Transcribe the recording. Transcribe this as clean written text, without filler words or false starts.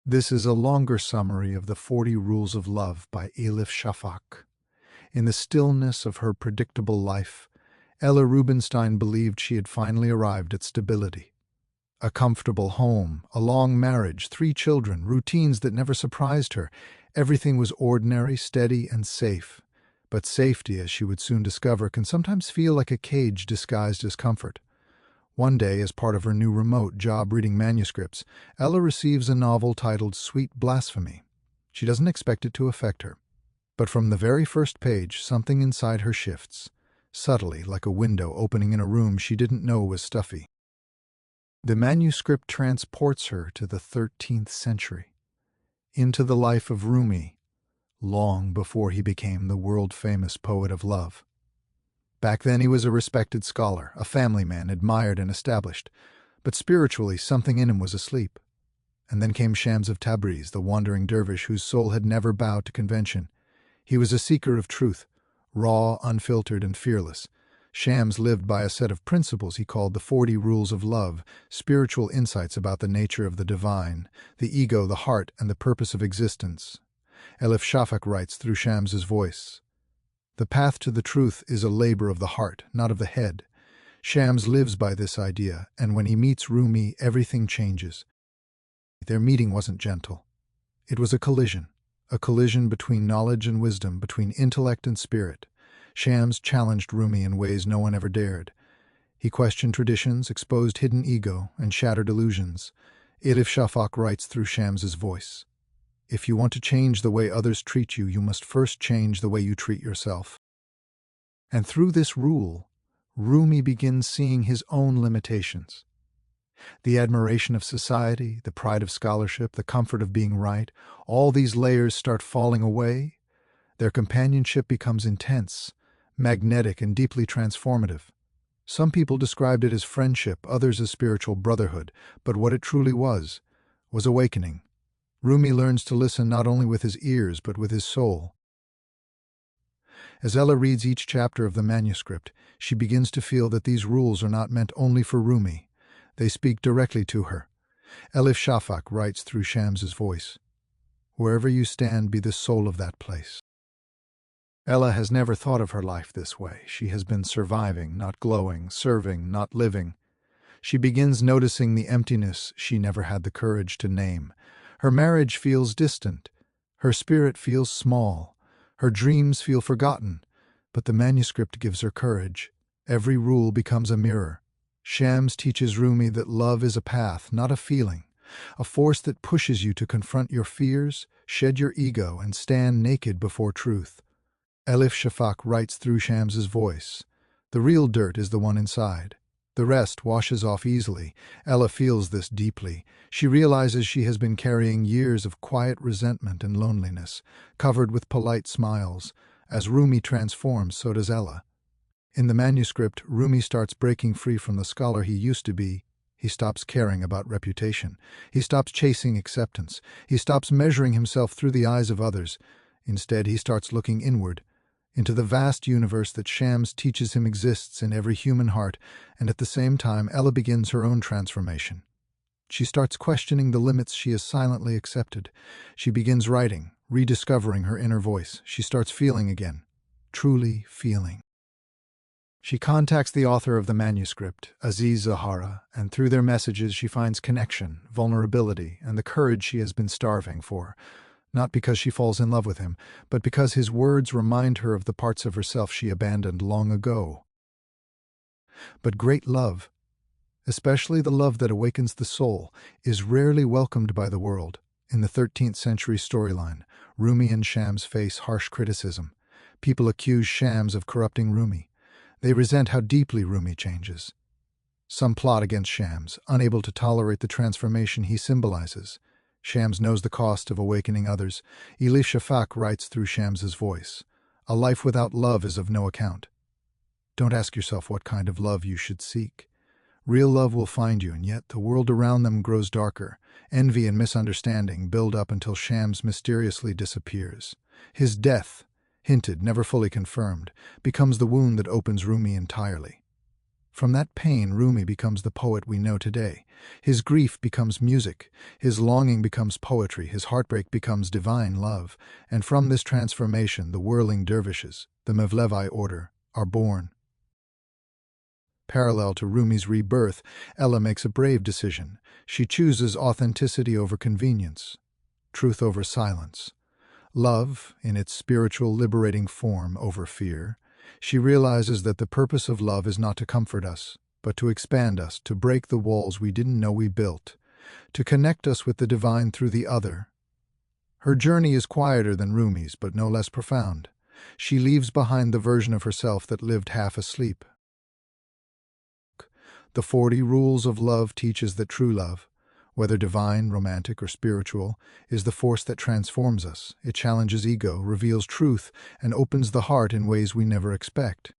This is a longer summary of the 40 Rules of Love by Elif Shafak. In the stillness of her predictable life, Ella Rubinstein believed she had finally arrived at stability. A comfortable home, a long marriage, 3 children, routines that never surprised her. Everything was ordinary, steady, and safe. But safety, as she would soon discover, can sometimes feel like a cage disguised as comfort. One day, as part of her new remote job reading manuscripts, Ella receives a novel titled Sweet Blasphemy. She doesn't expect it to affect her. But from the very first page, something inside her shifts, subtly like a window opening in a room she didn't know was stuffy. The manuscript transports her to the 13th century, into the life of Rumi, long before he became the world-famous poet of love. Back then he was a respected scholar, a family man, admired and established, but spiritually something in him was asleep. And then came Shams of Tabriz, the wandering dervish whose soul had never bowed to convention. He was a seeker of truth, raw, unfiltered, and fearless. Shams lived by a set of principles he called the 40 Rules of Love, spiritual insights about the nature of the divine, the ego, the heart, and the purpose of existence. Elif Shafak writes through Shams's voice, "The path to the truth is a labor of the heart, not of the head." Shams lives by this idea, and when he meets Rumi, everything changes. Their meeting wasn't gentle. It was a collision between knowledge and wisdom, between intellect and spirit. Shams challenged Rumi in ways no one ever dared. He questioned traditions, exposed hidden ego, and shattered illusions. Elif Shafak writes through Shams's voice, "If you want to change the way others treat you, you must first change the way you treat yourself." And through this rule, Rumi begins seeing his own limitations. The admiration of society, the pride of scholarship, the comfort of being right, all these layers start falling away. Their companionship becomes intense, magnetic, and deeply transformative. Some people described it as friendship, others as spiritual brotherhood, but what it truly was awakening. Rumi learns to listen not only with his ears, but with his soul. As Ella reads each chapter of the manuscript, she begins to feel that these rules are not meant only for Rumi. They speak directly to her. Elif Shafak writes through Shams's voice, "Wherever you stand, be the soul of that place." Ella has never thought of her life this way. She has been surviving, not glowing, serving, not living. She begins noticing the emptiness she never had the courage to name. Her marriage feels distant. Her spirit feels small. Her dreams feel forgotten. But the manuscript gives her courage. Every rule becomes a mirror. Shams teaches Rumi that love is a path, not a feeling, a force that pushes you to confront your fears, shed your ego, and stand naked before truth. Elif Shafak writes through Shams's voice, "The real dirt is the one inside. The rest washes off easily." Ella feels this deeply. She realizes she has been carrying years of quiet resentment and loneliness, covered with polite smiles. As Rumi transforms, so does Ella. In the manuscript, Rumi starts breaking free from the scholar he used to be. He stops caring about reputation. He stops chasing acceptance. He stops measuring himself through the eyes of others. Instead, he starts looking inward, into the vast universe that Shams teaches him exists in every human heart, and at the same time, Ella begins her own transformation. She starts questioning the limits she has silently accepted. She begins writing, rediscovering her inner voice. She starts feeling again, truly feeling. She contacts the author of the manuscript, Aziz Zahara, and through their messages she finds connection, vulnerability, and the courage she has been starving for. Not because she falls in love with him, but because his words remind her of the parts of herself she abandoned long ago. But great love, especially the love that awakens the soul, is rarely welcomed by the world. In the 13th century storyline, Rumi and Shams face harsh criticism. People accuse Shams of corrupting Rumi. They resent how deeply Rumi changes. Some plot against Shams, unable to tolerate the transformation he symbolizes. Shams knows the cost of awakening others. Elif Shafak writes through Shams's voice, "A life without love is of no account." Don't ask yourself what kind of love you should seek. Real love will find you, and yet the world around them grows darker. Envy and misunderstanding build up until Shams mysteriously disappears. His death, hinted, never fully confirmed, becomes the wound that opens Rumi entirely. From that pain, Rumi becomes the poet we know today. His grief becomes music, his longing becomes poetry, his heartbreak becomes divine love, and from this transformation the whirling dervishes, the Mevlevi order, are born. Parallel to Rumi's rebirth, Ella makes a brave decision. She chooses authenticity over convenience, truth over silence, love, in its spiritual liberating form, over fear. She realizes that the purpose of love is not to comfort us, but to expand us, to break the walls we didn't know we built, to connect us with the divine through the other. Her journey is quieter than Rumi's, but no less profound. She leaves behind the version of herself that lived half asleep. The 40 Rules of Love teaches that true love, whether divine, romantic, or spiritual, is the force that transforms us. It challenges ego, reveals truth, and opens the heart in ways we never expect.